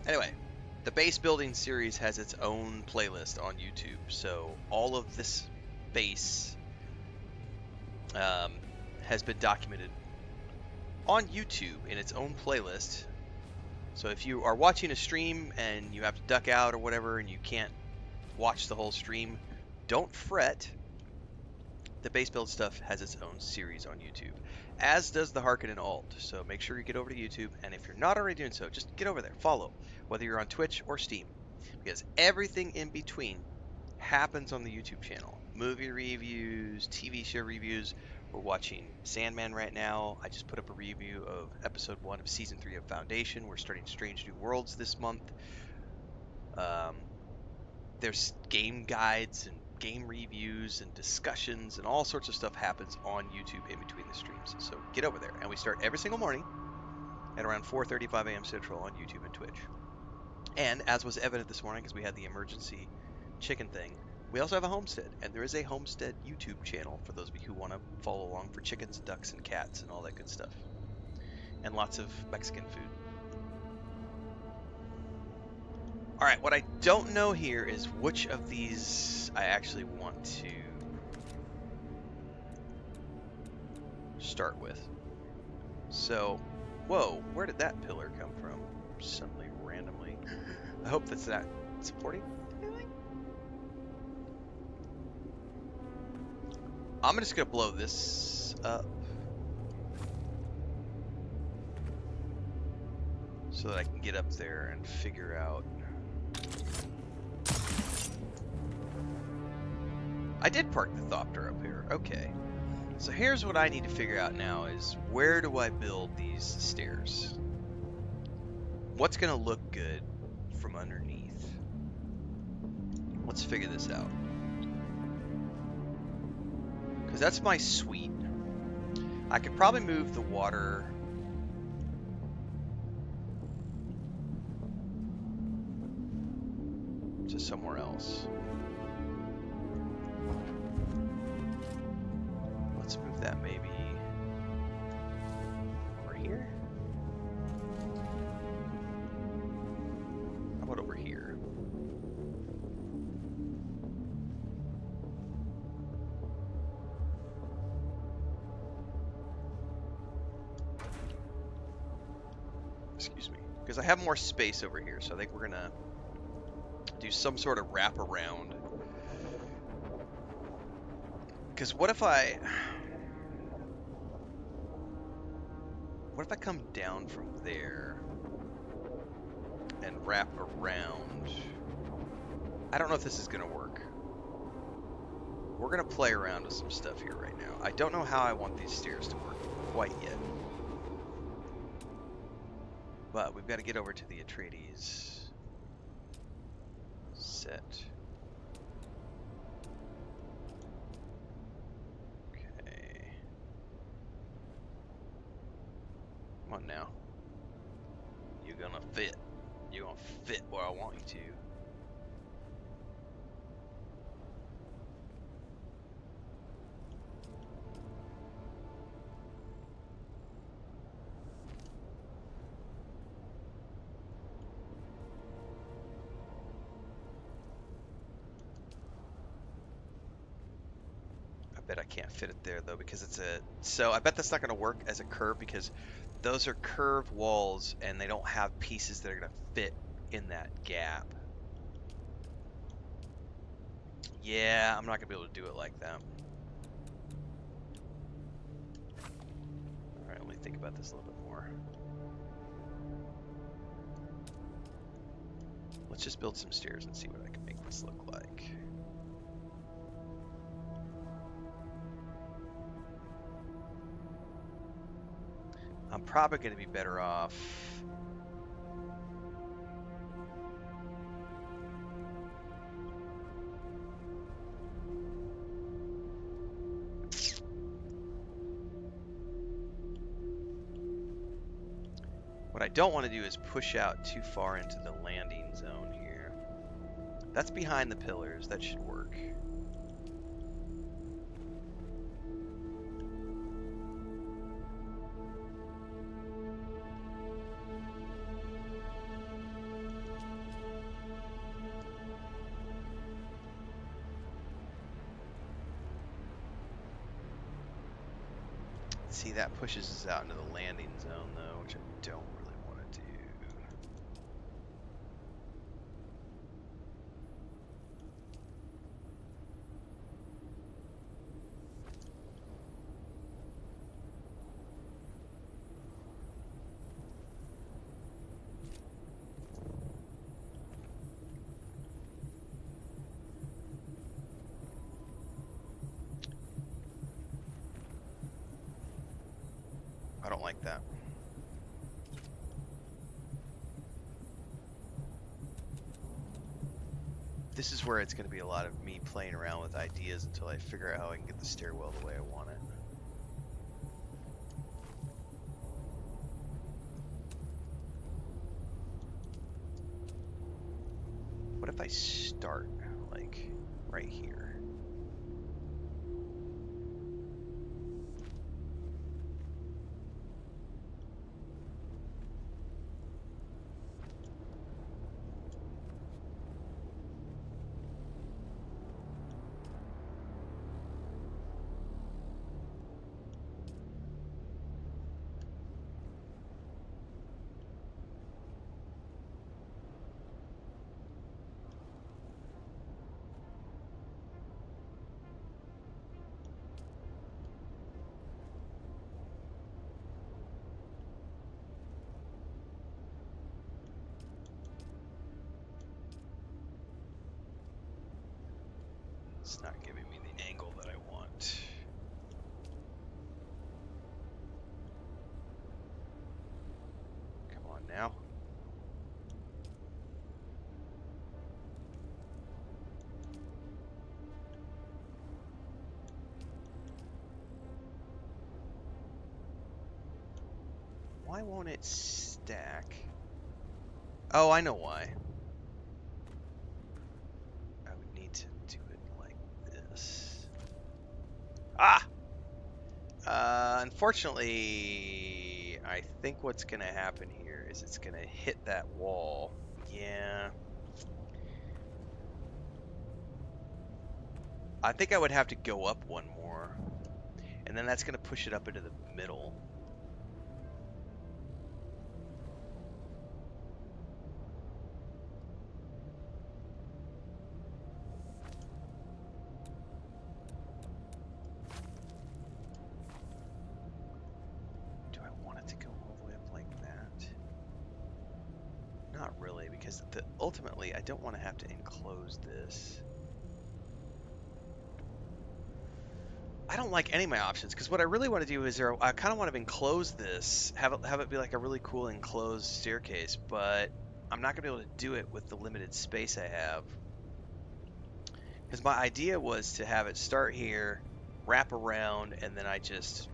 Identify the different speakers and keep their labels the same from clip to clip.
Speaker 1: Anyway, the base building series has its own playlist on YouTube, so all of this base has been documented on YouTube in its own playlist. So if you are watching a stream and you have to duck out or whatever and you can't watch the whole stream, don't fret. The base build stuff has its own series on YouTube, as does the Harkonnen Alt. So make sure you get over to YouTube, and if you're not already doing so, just get over there, follow, whether you're on Twitch or Steam, because everything in between happens on the YouTube channel. Movie reviews, TV show reviews. We're watching Sandman right now. I just put up a review of episode 1 of season 3 of Foundation. We're starting Strange New Worlds this month. There's game guides and game reviews and discussions and all sorts of stuff happens on YouTube in between the streams. So get over there. And we start every single morning at around 4:35 a.m. Central on YouTube and Twitch. And as was evident this morning, because we had the emergency chicken thing, we also have a homestead. And there is a homestead YouTube channel for those of you who want to follow along for chickens, ducks, and cats and all that good stuff. And lots of Mexican food. Alright, what I don't know here is which of these I actually want to start with. So, whoa, where did that pillar come from? Suddenly, randomly. I hope that's not supporting anything. I'm just going to blow this up so that I can get up there and figure out. I did park the Thopter up here. Okay. So here's what I need to figure out now is where do I build these stairs? What's going to look good from underneath? Let's figure this out. Because that's my suite. I could probably move the water to somewhere else. Let's move that maybe over here. How about over here? Excuse me. Because I have more space over here, so I think we're gonna do some sort of wraparound. Because what if I come down from there and wrap around? I don't know if this is going to work. We're going to play around with some stuff here right now. I don't know how I want these stairs to work quite yet. But we've got to get over to the Atreides set. Come on now. You're gonna fit. You're gonna fit where I want you to. I bet I can't fit it there though because it's a... So I bet that's not gonna work as a curve because those are curved walls and they don't have pieces that are going to fit in that gap. Yeah, I'm not going to be able to do it like that. Alright, let me think about this a little bit more. Let's just build some stairs and see what I can make this look like. I'm probably going to be better off what I don't want to do is push out too far into the landing zone here. That's behind the pillars. That should work. See, that pushes us out into the landing zone, though, which I don't really want to do. I don't like that. This is where it's going to be a lot of me playing around with ideas until I figure out how I can get the stairwell the way I want it. What if I start, like, right here? It's not giving me the angle that I want. Come on now. Why won't it stack? Oh, I know why. I would need to do it like this. Ah! Unfortunately, I think what's going to happen here is it's going to hit that wall. Yeah. I think I would have to go up one more. And then that's going to push it up into the middle. Do I want it to go all the way up like that? Not really, because ultimately I don't want to have to enclose this. I don't like any of my options, because what I really want to do is I kind of want to enclose this, have it be like a really cool enclosed staircase, but I'm not going to be able to do it with the limited space I have. Because my idea was to have it start here, wrap around, and then I just...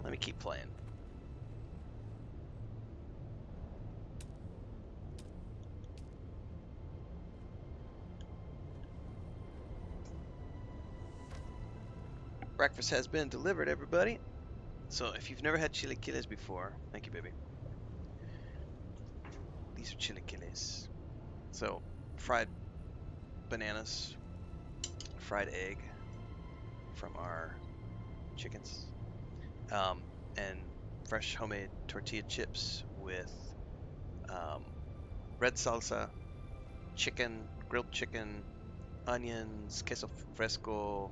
Speaker 1: Let me keep playing. Breakfast has been delivered, everybody. So if you've never had chilaquiles before, thank you, baby. These are chilaquiles. So, fried bananas, fried egg from our chickens, and fresh homemade tortilla chips with red salsa, chicken, grilled chicken, onions, queso fresco.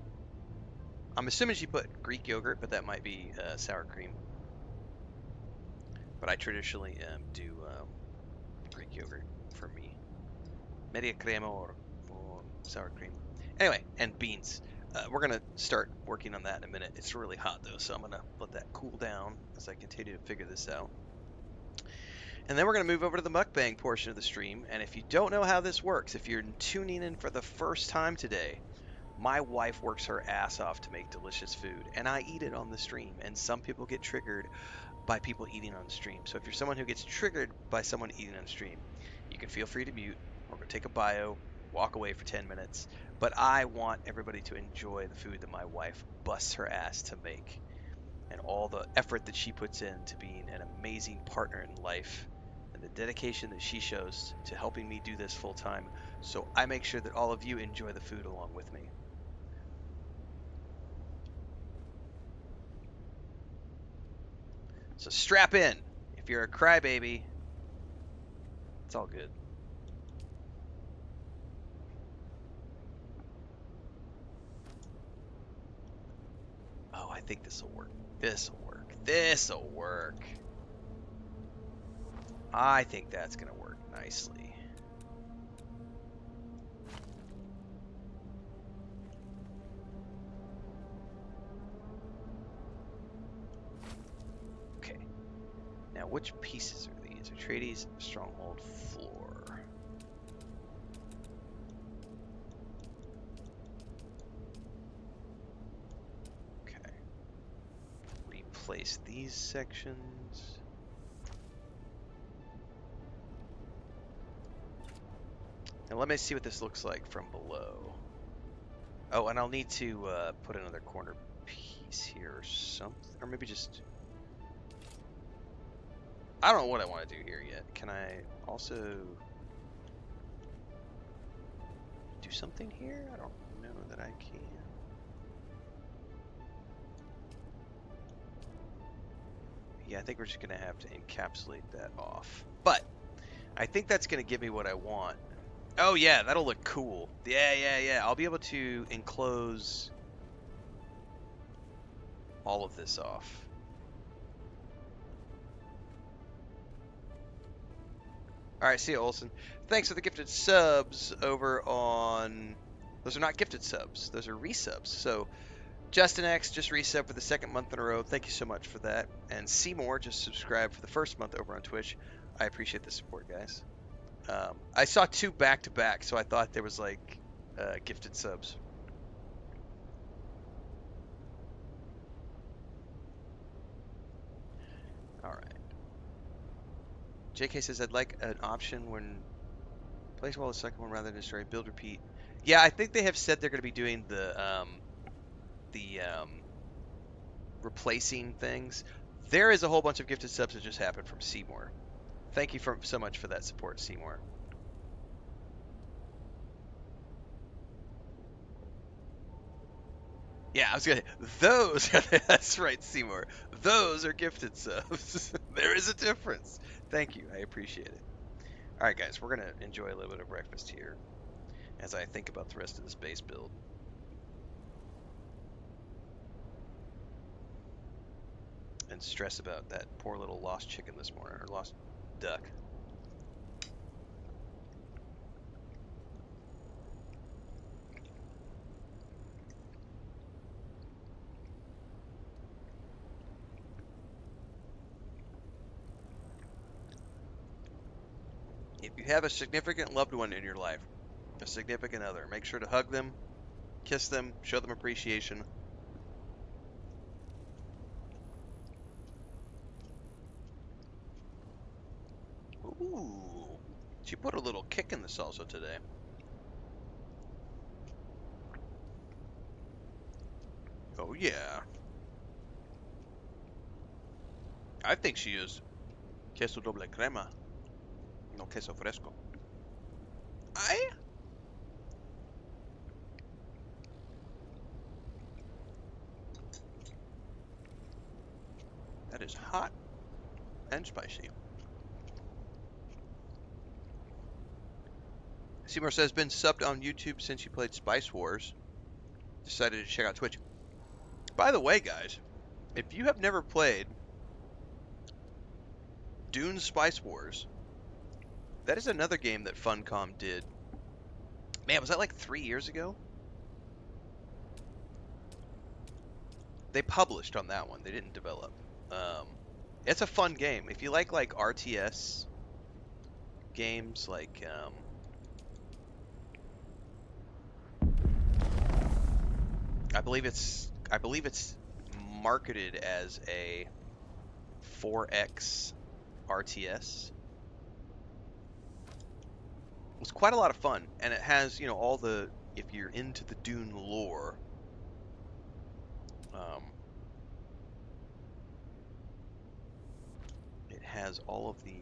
Speaker 1: I'm assuming she put Greek yogurt, but that might be sour cream. But I traditionally do Greek yogurt for me. Media crema or sour cream. Anyway, and beans. We're going to start working on that in a minute. It's really hot though, so I'm going to let that cool down as I continue to figure this out. And then we're going to move over to the mukbang portion of the stream. And if you don't know how this works, if you're tuning in for the first time today, my wife works her ass off to make delicious food, and I eat it on the stream. And some people get triggered by people eating on stream. So if you're someone who gets triggered by someone eating on stream, you can feel free to mute or go take a bio, walk away for 10 minutes. But I want everybody to enjoy the food that my wife busts her ass to make, and all the effort that she puts in to being an amazing partner in life, and the dedication that she shows to helping me do this full time. So I make sure that all of you enjoy the food along with me. So strap in. If you're a crybaby, it's all good. Oh, I think this will work. This will work. This will work. I think that's going to work nicely. Okay. Now, which pieces are these? Atreides, Stronghold, Floor. Okay. Replace these sections. Now let me see what this looks like from below. Oh, and I'll need to put another corner piece here or something. Or maybe just... I don't know what I want to do here yet. Can I also do something here? I don't know that I can. Yeah, I think we're just going to have to encapsulate that off. But I think that's going to give me what I want. Oh, yeah, that'll look cool. Yeah. I'll be able to enclose all of this off. All right, see you, Olson. Thanks for the gifted subs over on... Those are not gifted subs. Those are resubs. So, Justin X just resubbed for the second month in a row. Thank you so much for that. And Seymour just subscribed for the first month over on Twitch. I appreciate the support, guys. I saw two back-to-back, so I thought there was, like, gifted subs. All right. JK says, I'd like an option when... Place well the second one rather than destroy. Build, repeat. Yeah, I think they have said they're going to be doing the replacing things. There is a whole bunch of gifted subs that just happened from Seymour. Thank you so much for that support, Seymour. Yeah, I was gonna. Those. That's right, Seymour. Those are gifted subs. There is a difference. Thank you. I appreciate it. All right, guys, we're gonna enjoy a little bit of breakfast here as I think about the rest of this base build. And stress about that poor little lost chicken this morning, or lost duck. If you have a significant loved one in your life, a significant other, make sure to hug them, kiss them, show them appreciation. Ooh, she put a little kick in the salsa today. Oh yeah. I think she used queso doble crema, no queso fresco. I. That is hot and spicy. Seymour says, been subbed on YouTube since you played Spice Wars. Decided to check out Twitch. By the way, guys, if you have never played Dune Spice Wars, that is another game that Funcom did. Man, was that like 3 years ago? They published on that one. They didn't develop. It's a fun game. If you like RTS games, like I believe it's marketed as a 4X RTS. It was quite a lot of fun, and it has, you know, all the, if you're into the Dune lore, it has all of the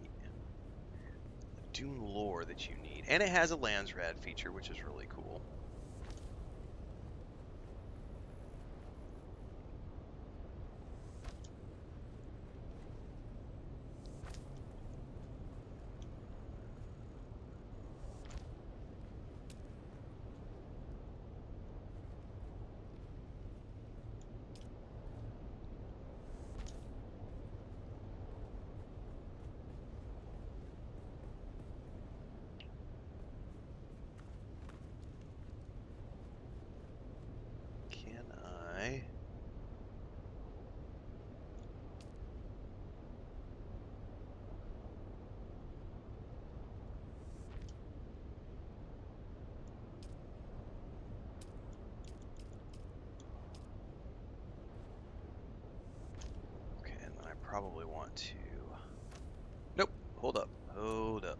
Speaker 1: Dune lore that you need, and it has a Landsrad feature, which is really cool. probably want to... Nope. Hold up. Hold up.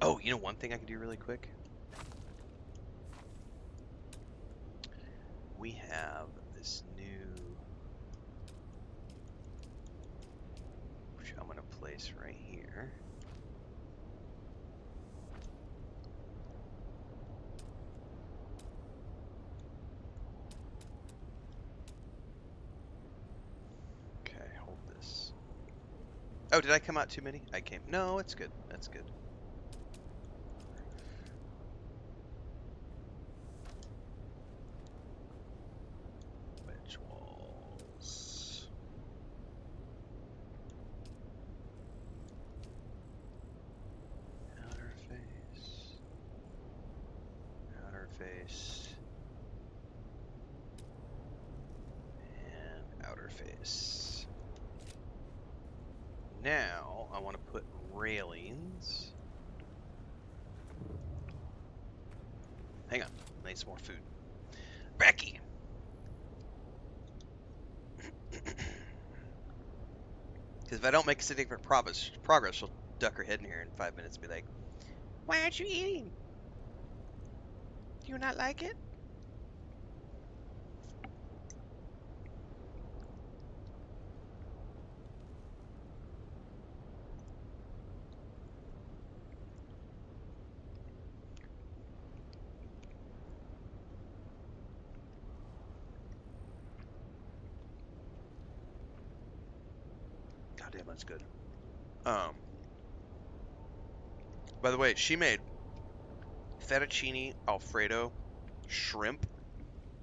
Speaker 1: Oh, you know one thing I can do really quick? We have this new... which I'm going to place right here. Okay, hold this. Oh, did I come out too many? I came... No, it's good. That's good. Wedge walls. Outer face. Outer face. And outer face. Now, I want to put railings. Hang on. I need some more food. Becky! Because if I don't make significant progress, she'll duck her head in here in 5 minutes and be like, "Why aren't you eating? Do you not like it?" God damn, that's good. By the way, she made fettuccine Alfredo shrimp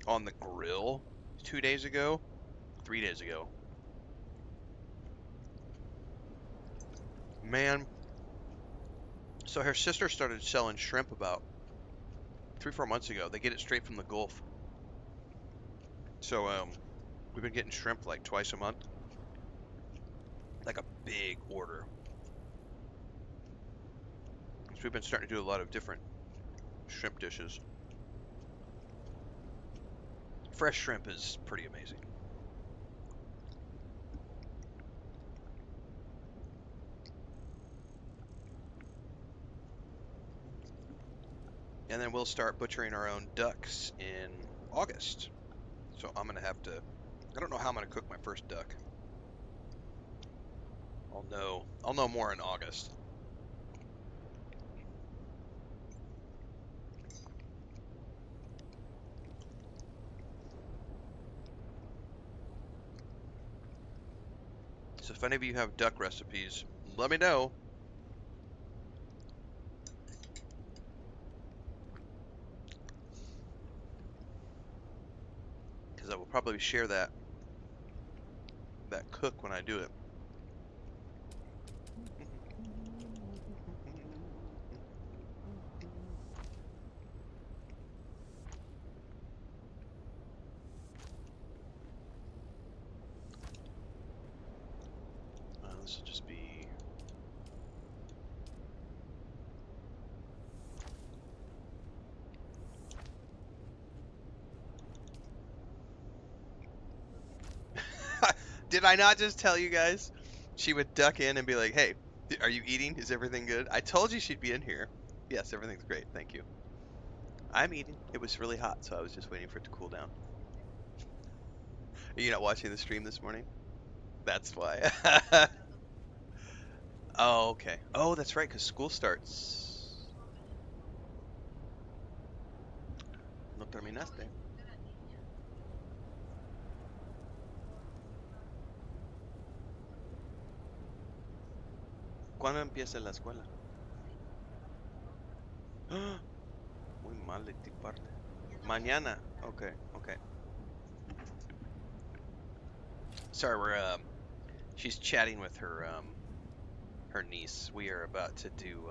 Speaker 1: on the grill 2 days ago, 3 days ago. Man, so her sister started selling shrimp about 3-4 months ago. They get it straight from the Gulf. So we've been getting shrimp like twice a month, like a big order. So we've been starting to do a lot of different shrimp dishes. Fresh shrimp is pretty amazing. And then we'll start butchering our own ducks in August. So I'm gonna have to, I don't know how I'm gonna cook my first duck. I'll know more in August. So if any of you have duck recipes, let me know. Because I will probably share that cook when I do it. This will just be... Did I not just tell you guys? She would duck in and be like, "Hey, are you eating? Is everything good?" I told you she'd be in here. Yes, everything's great. Thank you. I'm eating. It was really hot, so I was just waiting for it to cool down. Are you not watching the stream this morning? That's why. Oh, okay. Oh, that's right, because school starts. No terminaste. ¿Cuándo empieza la escuela? Muy mal de ti parte. Mañana. Okay, okay. Sorry, she's chatting with her niece. We are about to do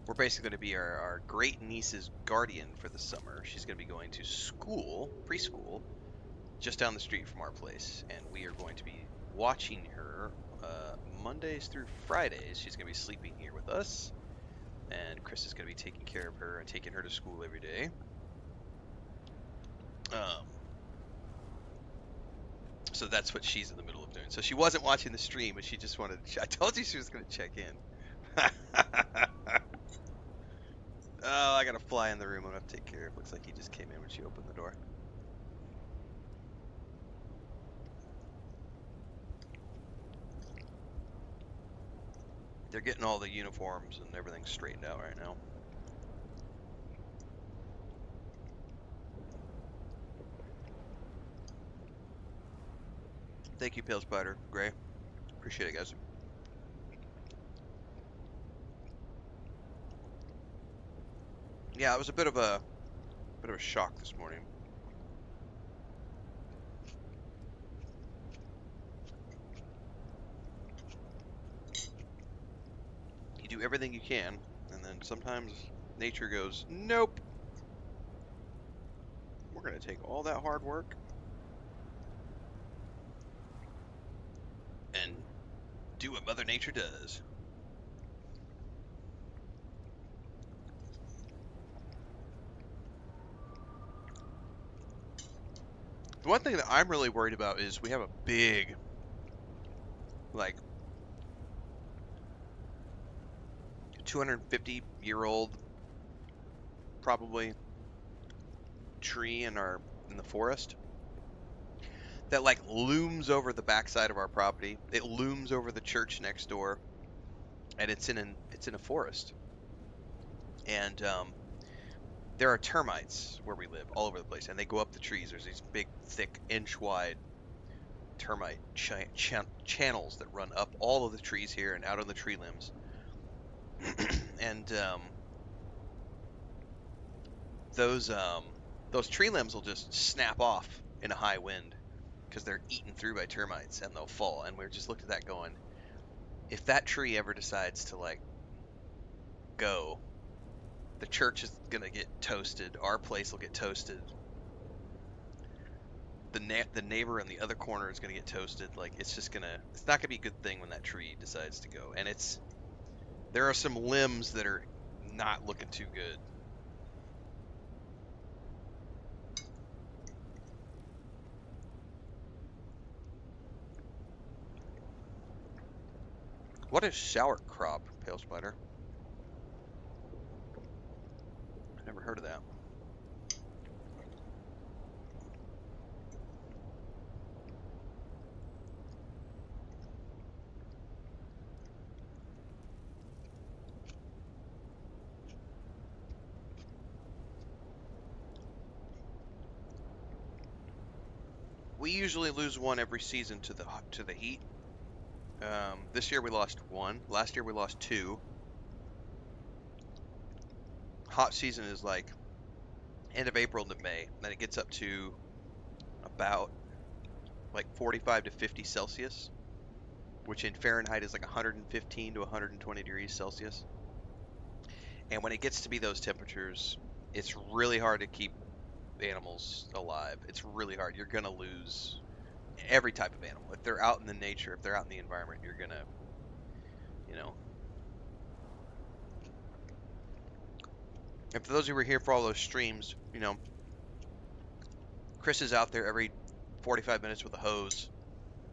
Speaker 1: we're basically going to be our great niece's guardian for the summer. She's going to be going to school, preschool, just down the street from our place, and we are going to be watching her Mondays through Fridays. She's going to be sleeping here with us, and Chris is going to be taking care of her and taking her to school every day. So that's what she's in the middle of doing. So she wasn't watching the stream, but she just wanted. I told you she was going to check in. Oh, I got a fly in the room. I'm gonna have to take care of. Looks like he just came in when she opened the door. They're getting all the uniforms and everything straightened out right now. Thank you, Pale Spider, Gray. Appreciate it, guys. Yeah, it was a bit of a shock this morning. You do everything you can, and then sometimes nature goes, nope. We're gonna take all that hard work and do what Mother Nature does. The one thing that I'm really worried about is we have a big, like, 250-year-old, probably, tree in the forest that like looms over the backside of our property. It looms over the church next door, and it's in a forest. And there are termites where we live all over the place, and they go up the trees. There's these big, thick, inch-wide termite channels that run up all of the trees here and out on the tree limbs. And those tree limbs will just snap off in a high wind because they're eaten through by termites and they'll fall. And we're just looked at that going, if that tree ever decides to like go, the church is gonna get toasted. Our place will get toasted. The neighbor in the other corner is gonna get toasted. Like it's not gonna be a good thing when that tree decides to go. And there are some limbs that are not looking too good. What is sauerkraut, Pale Spider? I've never heard of that. We usually lose one every season to the heat. This year we lost one. Last year we lost two. Hot season is like end of April to May. Then it gets up to about like 45 to 50 Celsius, which in Fahrenheit is like 115 to 120 degrees Celsius. And when it gets to be those temperatures, it's really hard to keep animals alive. It's really hard. You're going to lose every type of animal. If they're out in the nature, if they're out in the environment, you're going to, you know. And for those who were here for all those streams, you know, Chris is out there every 45 minutes with a hose,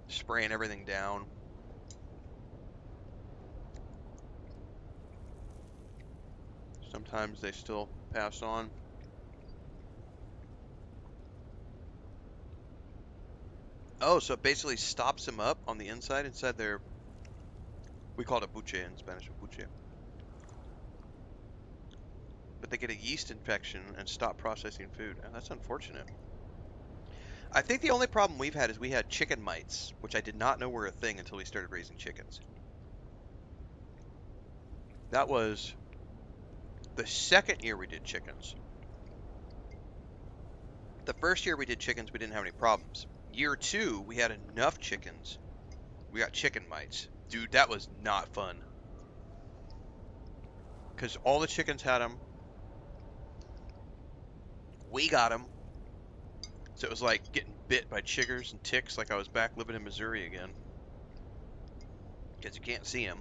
Speaker 1: spraying everything down. Sometimes they still pass on. Oh, so it basically stops them up on the inside their, we call it a buche in Spanish, a buche. But they get a yeast infection and stop processing food. Oh, that's unfortunate. I think the only problem we've had is we had chicken mites, which I did not know were a thing until we started raising chickens. That was the second year we did chickens. The first year we did chickens, we didn't have any problems. Year two, we had enough chickens. We got chicken mites. Dude, that was not fun. Because all the chickens had them. We got them. So it was like getting bit by chiggers and ticks like I was back living in Missouri again. Because you can't see them.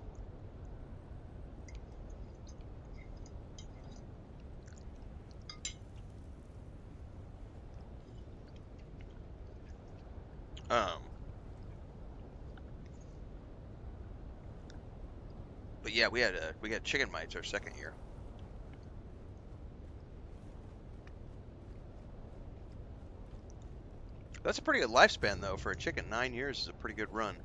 Speaker 1: Um, but yeah, we got chicken mites our second year. That's a pretty good lifespan though for a chicken. 9 years is a pretty good run.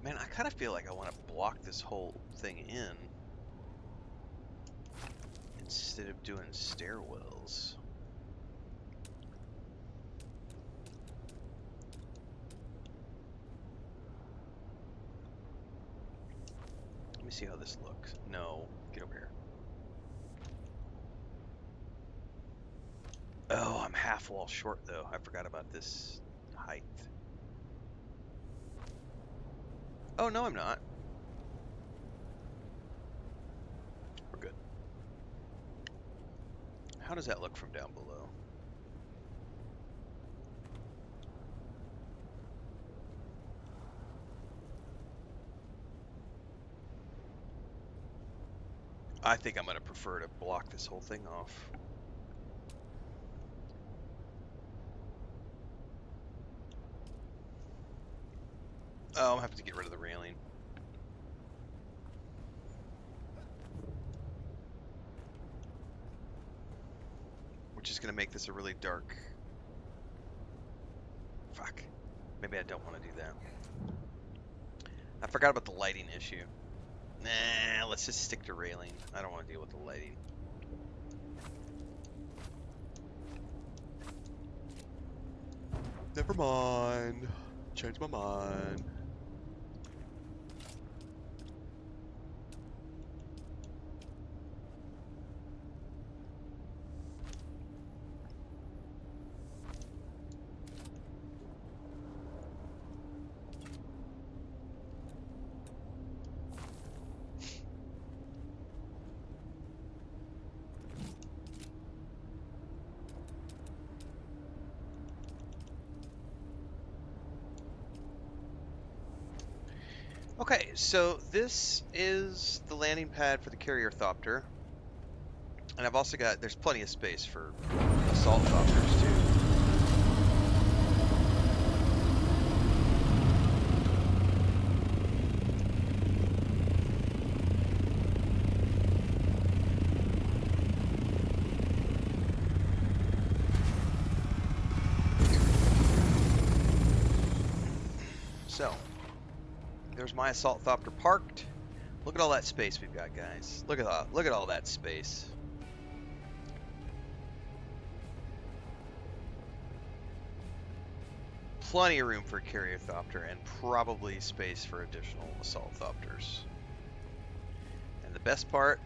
Speaker 1: Man, I kind of feel like I want to block this whole thing in instead of doing stairwells. Let me see how this looks. No, get over here. Oh, I'm half wall short though. I forgot about this height. Oh, no, I'm not. We're good. How does that look from down below? I think I'm going to prefer to block this whole thing off. Oh, I'm having to get rid of the railing. Which is going to make this a really dark... Fuck. Maybe I don't want to do that. I forgot about the lighting issue. Nah, let's just stick to railing. I don't want to deal with the lighting. Never mind. Changed my mind. Okay, so this is the landing pad for the carrier thopter. And I've also got, there's plenty of space for assault thopters too. So, there's my assault thopter parked. Look at all that space we've got, guys. Look at all that space. Plenty of room for a carrier thopter and probably space for additional assault thopters. And the best part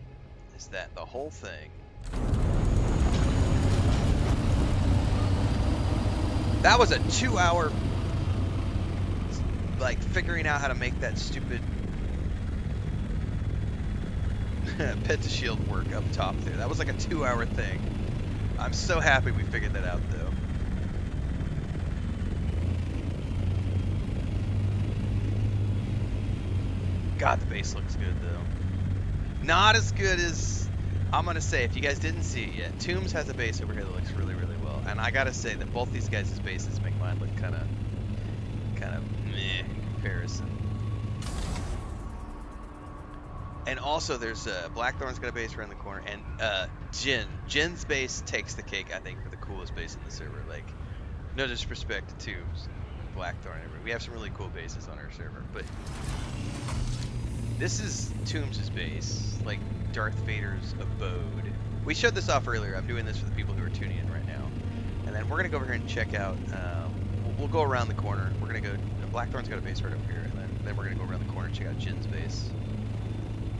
Speaker 1: is that the whole thing, that was a 2-hour like figuring out how to make that stupid pentashield work up top there. That was like a 2-hour thing. I'm so happy we figured that out though. God, the base looks good though. Not as good as, I'm gonna say, if you guys didn't see it yet, Tombs has a base over here that looks really, really well. And I gotta say that both these guys' bases make mine look kind of meh in comparison. And also there's Blackthorn's got a base around the corner, and Jin's base takes the cake, I think, for the coolest base in the server. Like, no disrespect to Tombs, Blackthorn, we have some really cool bases on our server, but this is Tombs' base, like Darth Vader's abode. We showed this off earlier. I'm doing this for the people who are tuning in right now. And then we're going to go over here and check out, we'll go around the corner. We're going to go, Blackthorn's got a base right up here, and then we're going to go around the corner and check out Jin's base.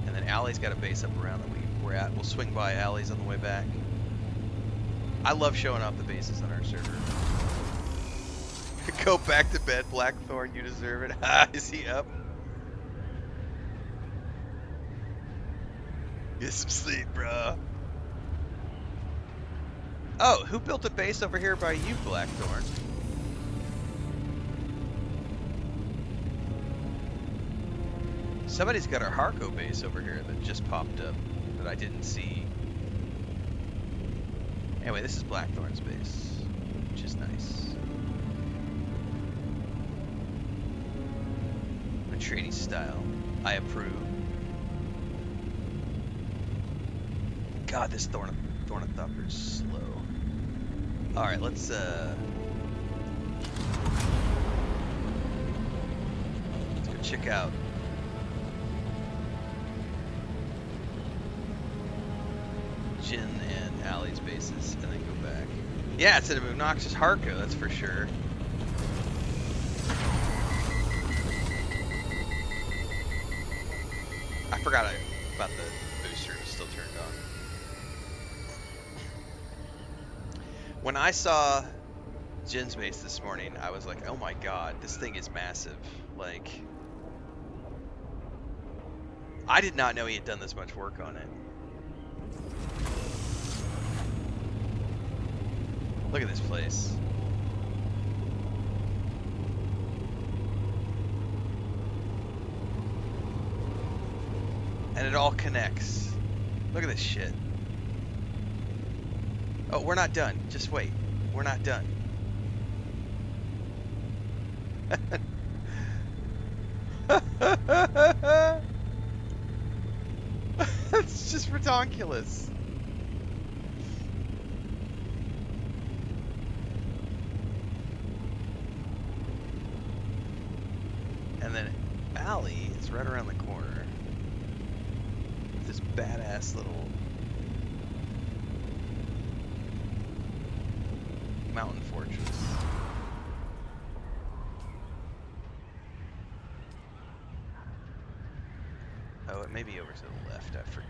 Speaker 1: And then Allie's got a base up around that we're at. We'll swing by Allie's on the way back. I love showing off the bases on our server. Go back to bed, Blackthorn, you deserve it. Is he up? Get some sleep, bro. Oh, who built a base over here by you, Blackthorn? Somebody's got our Harco base over here that just popped up that I didn't see. Anyway, this is Blackthorn's base, which is nice. Atreides style. I approve. God, this Thornithopter is slow. Alright, let's go check out Jin and Allie's bases and then go back. Yeah, it's an obnoxious Harco, that's for sure. I forgot about the booster, it was still turned on. When I saw Jin's base this morning, I was like, oh my god, this thing is massive. Like, I did not know he had done this much work on it. Look at this place. And it all connects. Look at this shit. Oh, we're not done. Just wait. We're not done. It's just ridiculous. And then Allie is right around the corner. With this badass little mountain fortress. Oh, it may be over to the left, I forget.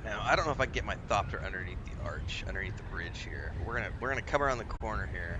Speaker 1: Now, I don't know if I can get my Thopter underneath the arch, underneath the bridge here. We're gonna come around the corner here.